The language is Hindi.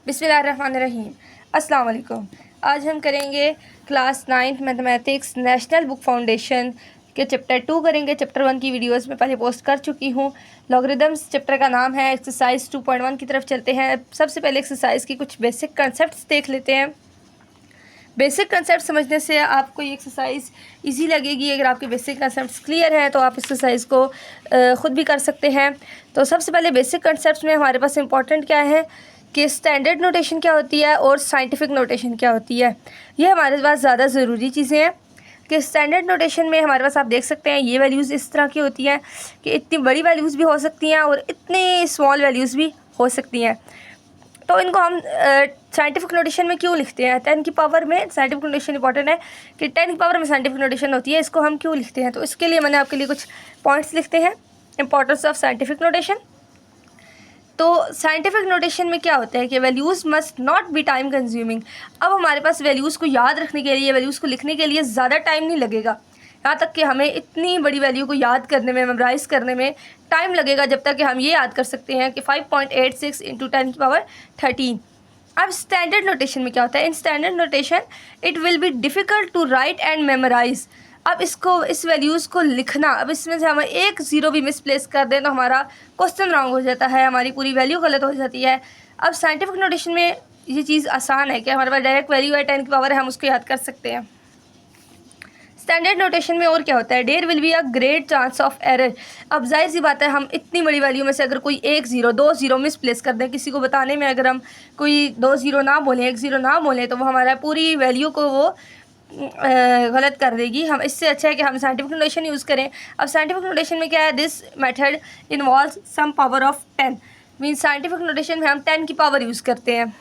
बिस्मिल्लाहिर्रहमानिर्रहीम। अस्सलाम वालेकुम। आज हम करेंगे class 9th mathematics national book foundation के चैप्टर 2 करेंगे। चैप्टर 1 की वीडियोस में पहले पोस्ट कर चुकी हूँ। लॉगरिदम्स चैप्टर का नाम है। एक्सरसाइज 2.1 की तरफ चलते हैं। सबसे पहले एक्सरसाइज की कुछ बेसिक कंसेप्ट देख लेते हैं। बेसिक कंसेप्ट समझने से आपको ये एक्सरसाइज इजी लगेगी। अगर आपके बेसिक कंसेप्ट क्लियर हैं तो आप एक्सरसाइज को ख़ुद भी कर सकते हैं। तो सबसे पहले बेसिक कंसेप्ट में हमारे पास इंपॉर्टेंट क्या है कि स्टैंडर्ड नोटेशन क्या होती है और साइंटिफिक नोटेशन क्या होती है। ये हमारे पास ज़्यादा ज़रूरी चीज़ें हैं कि स्टैंडर्ड नोटेशन में हमारे पास आप देख सकते हैं ये वैल्यूज़ इस तरह की होती हैं कि इतनी बड़ी वैल्यूज़ भी हो सकती हैं और इतनी स्मॉल वैल्यूज़ भी हो सकती हैं। तो इनको हम साइंटिफिक नोटेशन में क्यों लिखते हैं? 10 की पावर में साइंटिफिक नोटेशन इंपॉर्टेंट है कि 10 की पावर में साइंटिफिक नोटेशन होती है, इसको हम क्यों लिखते हैं। तो इसके लिए मैंने आपके लिए कुछ पॉइंट्स लिखते हैं। Importance of scientific notation. तो साइंटिफिक नोटेशन में क्या होता है कि values must not be time consuming. अब हमारे पास वैल्यूज़ को याद रखने के लिए, वैल्यूज़ को लिखने के लिए ज़्यादा टाइम नहीं लगेगा। यहाँ तक कि हमें इतनी बड़ी वैल्यू को याद करने में, मेमोराइज़ करने में टाइम लगेगा जब तक कि हम ये याद कर सकते हैं कि 5.86 × 10 की पावर 13। अब स्टैंडर्ड नोटेशन में क्या होता है? In standard notation it will be difficult to write and memorize. अब इसको, इस वैल्यूज़ को लिखना, अब इसमें से हम एक ज़ीरो भी मिसप्लेस कर दें तो हमारा क्वेश्चन रॉन्ग हो जाता है, हमारी पूरी वैल्यू गलत हो जाती है। अब साइंटिफिक नोटेशन में ये चीज़ आसान है कि हमारे पास डायरेक्ट वैल्यू है 10 की पावर है, हम उसको याद कर सकते हैं। स्टैंडर्ड नोटेशन में और क्या होता है? There will be a great chance of error. अब जाहिर सी बात है, हम इतनी बड़ी वैल्यू में से अगर कोई एक ज़ीरो, दो ज़ीरो मिसप्लेस कर दें, किसी को बताने में अगर हम कोई दो ज़ीरो ना बोलें, एक ज़ीरो ना बोलें, तो वो हमारा पूरी वैल्यू को वो गलत कर देगी। हम इससे अच्छा है कि हम साइंटिफिक नोटेशन यूज़ करें। अब साइंटिफिक नोटेशन में क्या है? This method involves some power of 10। Means scientific notation में हम 10 की पावर यूज़ करते हैं।